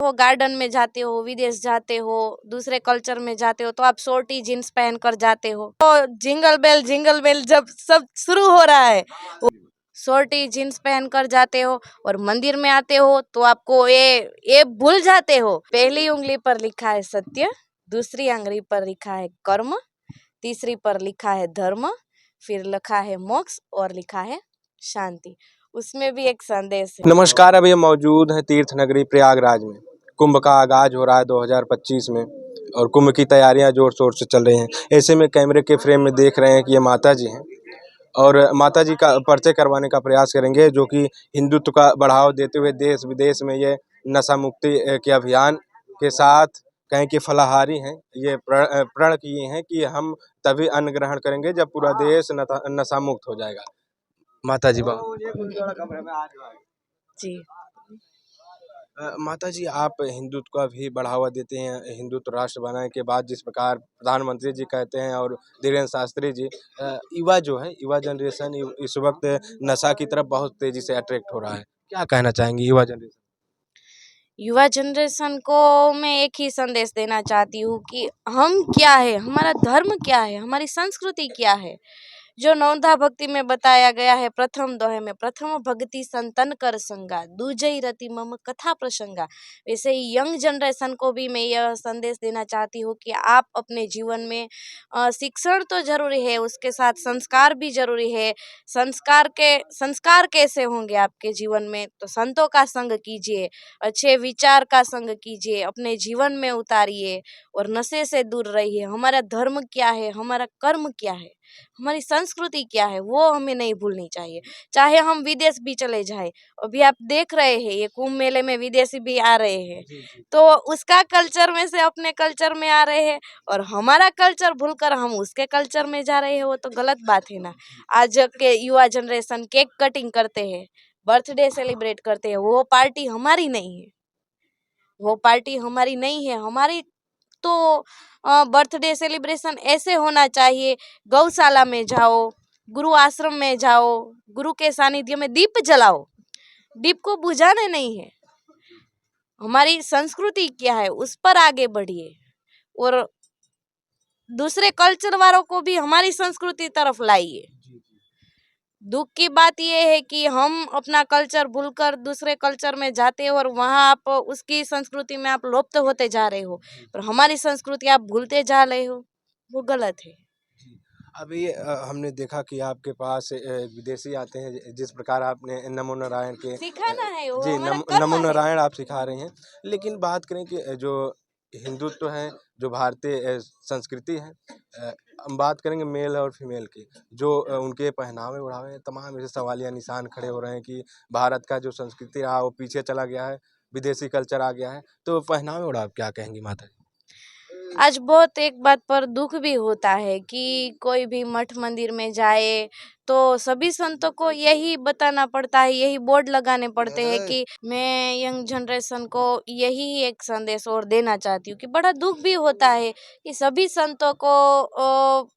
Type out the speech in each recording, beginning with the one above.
हो गार्डन में जाते हो, विदेश जाते हो, दूसरे कल्चर में जाते हो तो आप शॉर्टी जीन्स पहन कर जाते हो। तो जिंगल बेल जब सब शुरू हो रहा है, शॉर्टी जीन्स पहन कर जाते हो और मंदिर में आते हो तो आपको ये भूल जाते हो। पहली उंगली पर लिखा है सत्य, दूसरी उंगली पर लिखा है कर्म, तीसरी पर लिखा है धर्म, फिर लिखा है मोक्ष और लिखा है शांति। उसमें भी एक संदेश है। नमस्कार, अभी हम मौजूद हैं तीर्थ नगरी प्रयागराज में। कुंभ का आगाज हो रहा है 2025 में और कुंभ की तैयारियां जोर शोर से चल रही हैं। ऐसे में कैमरे के फ्रेम में देख रहे हैं कि ये माता जी हैं और माता जी का परिचय करवाने का प्रयास करेंगे, जो कि हिंदुत्व का बढ़ावा देते हुए देश विदेश में ये नशा मुक्ति के अभियान के साथ कहें कि फलाहारी हैं। ये प्रण किए हैं कि हम तभी अन्न ग्रहण करेंगे जब पूरा देश नशा मुक्त हो जाएगा। माता जी जी माता जी, आप हिंदुत्व का भी बढ़ावा देते हैं। हिंदुत्व राष्ट्र बनाने के बाद जिस प्रकार प्रधानमंत्री जी कहते हैं और धीरेन्द्र शास्त्री जी, युवा जो है, युवा जनरेशन इस वक्त नशा की तरफ बहुत तेजी से अट्रैक्ट हो रहा है। क्या कहना चाहेंगे युवा जनरेशन? युवा जनरेशन को मैं एक ही संदेश देना चाहती हूँ कि हम क्या है, हमारा धर्म क्या है, हमारी संस्कृति क्या है। जो नौधा भक्ति में बताया गया है, प्रथम दोहे में, प्रथम भक्ति संतन कर संगा, दूजई रति मम कथा प्रसंगा। वैसे ही यंग जनरेशन को भी मैं यह संदेश देना चाहती हूँ कि आप अपने जीवन में शिक्षण तो जरूरी है, उसके साथ संस्कार भी जरूरी है। संस्कार कैसे होंगे आपके जीवन में? तो संतों का संग कीजिए, अच्छे विचार का संग कीजिए, अपने जीवन में उतारिए और नशे से दूर रहिए। हमारा धर्म क्या है, हमारा कर्म क्या है, हमारी संस्कृति क्या है, वो हमें नहीं भूलनी चाहिए। चाहे हम विदेश भी चले जाए, अभी आप देख रहे हैं ये कुंभ मेले में विदेशी भी आ रहे हैं, तो उसका कल्चर में से अपने कल्चर में आ रहे हैं और हमारा कल्चर भूलकर हम उसके कल्चर में जा रहे हैं, वो तो गलत बात है ना। आज के युवा जनरेशन केक कटिंग करते हैं, बर्थडे सेलिब्रेट करते हैं, वो पार्टी हमारी नहीं है, वो पार्टी हमारी नहीं है। हमारी तो बर्थडे सेलिब्रेशन ऐसे होना चाहिए, गौशाला में जाओ, गुरु आश्रम में जाओ, गुरु के सानिध्य में दीप जलाओ, दीप को बुझाने नहीं है। हमारी संस्कृति क्या है उस पर आगे बढ़िए और दूसरे कल्चर वालों को भी हमारी संस्कृति तरफ लाइए। दुख की बात यह है कि हम अपना कल्चर भूलकर दूसरे कल्चर में जाते हो और वहाँ आप उसकी संस्कृति में आप लुप्त होते जा रहे हो, पर हमारी संस्कृति आप भूलते जा रहे हो, वो गलत है। अभी हमने देखा कि आपके पास विदेशी आते हैं, जिस प्रकार आपने नमो नारायण के सिखाना है, वो जी हमारा कर्म नमो है। नारायण आप सिखा रहे हैं। लेकिन बात करें कि जो हिंदुत्व है, जो भारतीय संस्कृति है, हम बात करेंगे मेल और फीमेल की, जो उनके पहनावे ओढ़ावे हैं, तमाम ऐसे सवालिया निशान खड़े हो रहे हैं कि भारत का जो संस्कृति रहा वो पीछे चला गया है, विदेशी कल्चर आ गया है। तो पहनावे ओढ़ाव क्या कहेंगी माता जी? आज बहुत एक बात पर दुख भी होता है कि कोई भी मठ मंदिर में जाए तो सभी संतों को यही बताना पड़ता है, यही बोर्ड लगाने पड़ते हैं कि मैं यंग जनरेशन को यही एक संदेश और देना चाहती हूँ कि बड़ा दुख भी होता है कि सभी संतों को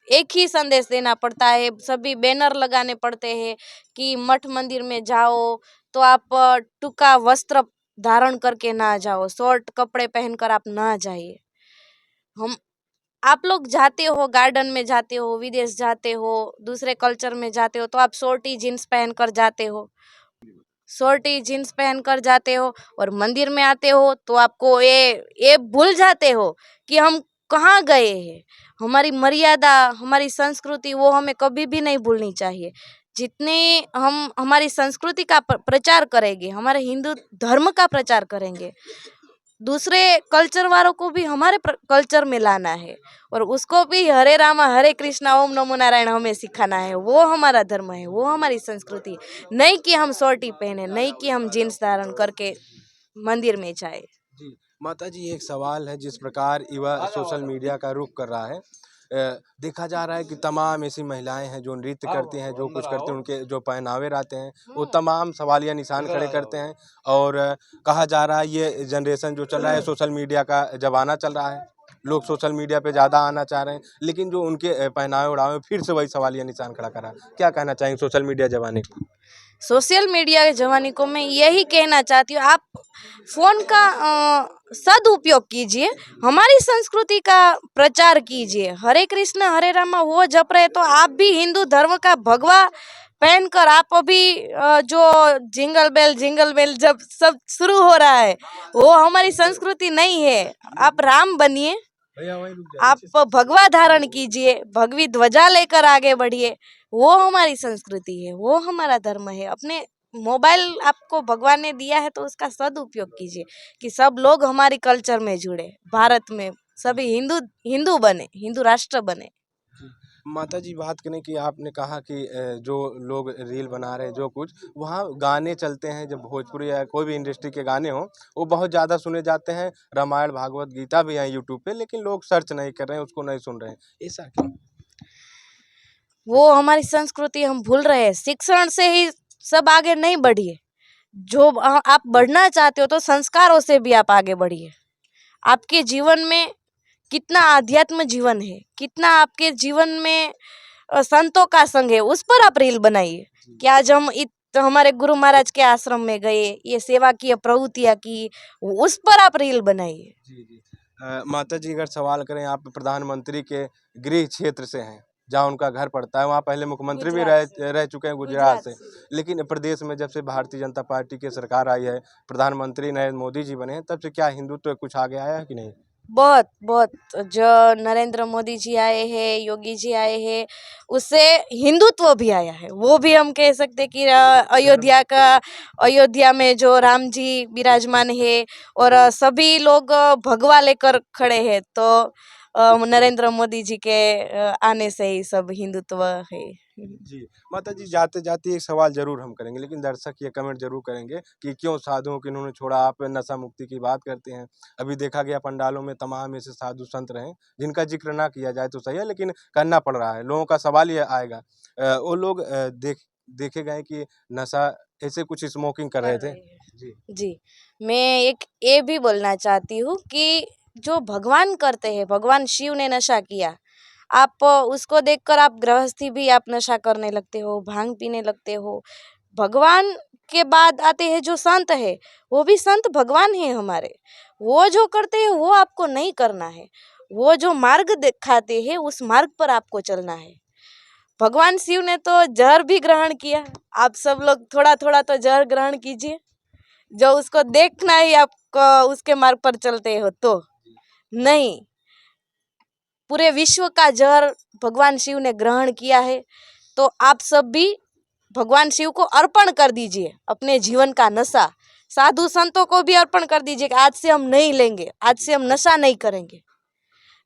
एक ही संदेश देना पड़ता है, सभी बैनर लगाने पड़ते हैं कि मठ मंदिर में जाओ तो आप टूका वस्त्र धारण करके ना जाओ, शॉर्ट कपड़े पहनकर आप ना जाइए। हम आप लोग जाते हो, गार्डन में जाते हो, विदेश जाते हो, दूसरे कल्चर में जाते हो तो आप शॉर्टी जीन्स पहन कर जाते हो, शॉर्टी जीन्स पहन कर जाते हो और मंदिर में आते हो तो आपको ये भूल जाते हो कि हम कहाँ गए हैं। हमारी मर्यादा, हमारी संस्कृति वो हमें कभी भी नहीं भूलनी चाहिए। जितने हम हमारी संस्कृति का प्रचार करेंगे, हमारे हिंदू धर्म का प्रचार करेंगे, दूसरे कल्चर वालों को भी हमारे कल्चर में लाना है और उसको भी हरे रामा हरे कृष्णा ओम नमो नारायण हमें सिखाना है। वो हमारा धर्म है, वो हमारी संस्कृति। नहीं कि हम शॉर्टी पहने, नहीं कि हम जीन्स धारण करके मंदिर में जाए। जी माता जी, एक सवाल है, जिस प्रकार युवा सोशल मीडिया का रुख कर रहा है, देखा जा रहा है कि तमाम ऐसी महिलाएं हैं जो नृत्य करती हैं, जो कुछ करते हैं, उनके जो पहनावे रहते हैं वो तमाम सवालिया निशान खड़े करते हैं। और कहा जा रहा है ये जनरेशन जो चल रहा है, सोशल मीडिया का जमाना चल रहा है, लोग सोशल मीडिया पे ज़्यादा आना चाह रहे हैं, लेकिन जो उनके पहनावे ओढ़ावे फिर से वही सवालिया निशान खड़ा करा। क्या कहना चाहेंगे सोशल मीडिया जमाने को? सोशल मीडिया के ज़माने को मैं यही कहना चाहती हूँ, आप फ़ोन का सदुपयोग कीजिए, हमारी संस्कृति का प्रचार कीजिए। हरे कृष्ण हरे रामा वो जप रहे तो आप भी हिंदू धर्म का भगवा पहनकर आप अभी जो जिंगल बेल जब सब शुरू हो रहा है, वो हमारी संस्कृति नहीं है। आप राम बनिए, आप भगवा धारण कीजिए, भगवी ध्वजा लेकर आगे बढ़िए, वो हमारी संस्कृति है, वो हमारा धर्म है। अपने मोबाइल आपको भगवान ने दिया है तो उसका सदुपयोग कीजिए कि सब लोग हमारी कल्चर में जुड़े, भारत में सभी हिंदू बने, हिंदू राष्ट्र बने। माता जी, बात करें कि आपने कहा कि जो लोग रील बना रहे हैं, जो कुछ वहाँ गाने चलते हैं, जब भोजपुरी या कोई भी इंडस्ट्री के गाने हों, वो बहुत ज़्यादा सुने जाते हैं। रामायण भागवत गीता भी है यूट्यूब पे, लेकिन लोग सर्च नहीं कर रहे हैं, उसको नहीं सुन रहे हैं। ऐसा क्यों? वो हमारी संस्कृति हम भूल रहे हैं। शिक्षण से ही सब आगे नहीं बढ़िए। जो आप बढ़ना चाहते हो तो संस्कारों से भी आप आगे बढ़िए। आपके जीवन में कितना आध्यात्म जीवन है, कितना आपके जीवन में संतों का संग है, उस पर आप रील बनाइए कि आज हम हमारे गुरु महाराज के आश्रम में गए, ये सेवा की प्रवृत्तियाँ की, उस पर आप रील बनाइए। जी जी। माता जी, अगर सवाल करें, आप प्रधानमंत्री के गृह क्षेत्र से हैं, जहाँ उनका घर पड़ता है, वहाँ पहले मुख्यमंत्री भी रह चुके हैं गुजरात से, लेकिन प्रदेश में जब से भारतीय जनता पार्टी की सरकार आई है, प्रधानमंत्री नरेंद्र मोदी जी बने हैं, तब से क्या हिंदुत्व कुछ आगे आया है कि नहीं? बहुत बहुत जो नरेंद्र मोदी जी आए हैं, योगी जी आए हैं, उससे हिंदुत्व भी आया है। वो भी हम कह सकते कि अयोध्या में जो राम जी विराजमान है और सभी लोग भगवा लेकर खड़े हैं, तो नरेंद्र मोदी जी के आने से ही सब हिंदुत्व है। जी। माता जी, जाते जाते एक सवाल जरूर हम करेंगे, लेकिन दर्शक ये कमेंट जरूर करेंगे कि क्यों साधुओं को इन्होंने छोड़ा। आप नशा मुक्ति की बात करते हैं, अभी देखा गया पंडालों में तमाम ऐसे साधु संत रहे जिनका जिक्र ना किया जाए तो सही है, लेकिन करना पड़ रहा है। लोगों का सवाल ये आएगा, वो लोग देखे गए कि नशा ऐसे कुछ स्मोकिंग कर रहे थे। जी जी, मैं एक ये भी बोलना चाहती हूँ कि जो भगवान करते हैं, भगवान शिव ने नशा किया, आप उसको देखकर आप गृहस्थी भी आप नशा करने लगते हो, भांग पीने लगते हो। भगवान के बाद आते हैं जो संत है, वो भी संत भगवान हैं हमारे। वो जो करते हैं वो आपको नहीं करना है। वो जो मार्ग दिखाते हैं उस मार्ग पर आपको चलना है। भगवान शिव ने तो जहर भी ग्रहण किया। आप सब लोग थोड़ा थोड़ा तो जहर ग्रहण कीजिए, जो उसको देखना ही आपको उसके मार्ग पर चलते हो तो नहीं। पूरे विश्व का जहर भगवान शिव ने ग्रहण किया है, तो आप सब भी भगवान शिव को अर्पण कर दीजिए अपने जीवन का नशा। साधु संतों को भी अर्पण कर दीजिए कि आज से हम नहीं लेंगे, आज से हम नशा नहीं करेंगे।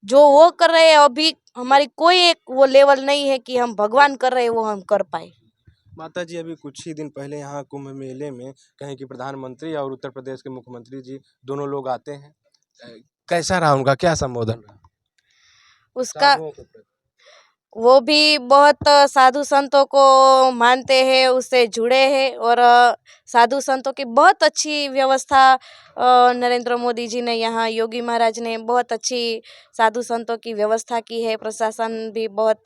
जो वो कर रहे हैं अभी, हमारी कोई एक वो लेवल नहीं है कि हम भगवान कर रहे हैं वो हम कर पाए। माता जी, अभी कुछ ही दिन पहले यहाँ कुंभ मेले में कहें कि प्रधानमंत्री और उत्तर प्रदेश के मुख्यमंत्री जी दोनों लोग आते हैं, कैसा रहा उनका, क्या संबोधन रहा उसका साधुओं के प्रति? वो भी बहुत साधु संतों को मानते हैं, उससे जुड़े हैं और साधु संतों की बहुत अच्छी व्यवस्था नरेंद्र मोदी जी ने, यहाँ योगी महाराज ने बहुत अच्छी साधु संतों की व्यवस्था की है। प्रशासन भी बहुत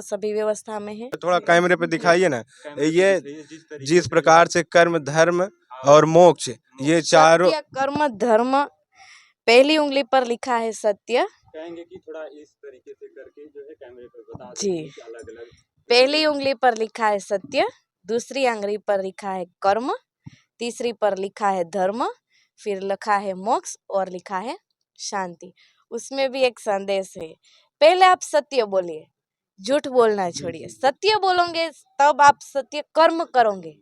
सभी व्यवस्था में है। थोड़ा कैमरे पे दिखाइए ना, ये जिस प्रकार से कर्म धर्म और मोक्ष, ये चारों। सत्य कर्म धर्म, पहली उंगली पर लिखा है सत्य। कहेंगे कि थोड़ा इस तरीके से करके जो है कैमरे पर बता जी, दें कि अलग-अलग। पहली उंगली पर लिखा है सत्य, दूसरी उंगली पर लिखा है कर्म, तीसरी पर लिखा है धर्म, फिर लिखा है मोक्ष और लिखा है शांति। उसमें भी एक संदेश है। पहले आप सत्य बोलिए, झूठ बोलना छोड़िए। सत्य बोलोगे तब आप सत्य कर्म करोगे,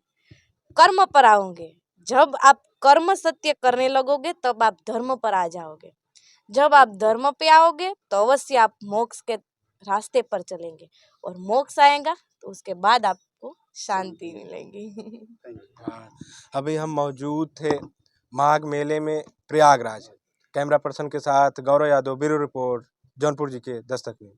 कर्म पर आओगे। जब आप कर्म सत्य करने लगोगे तब आप धर्म पर आ जाओगे। जब आप धर्म पे आओगे तो अवश्य आप मोक्ष के रास्ते पर चलेंगे और मोक्ष आएगा तो उसके बाद आपको शांति मिलेगी। हाँ, अभी हम मौजूद थे माघ मेले में प्रयागराज। कैमरा पर्सन के साथ गौरव यादव, ब्यूरो रिपोर्ट, जौनपुर जी के दस्तक में।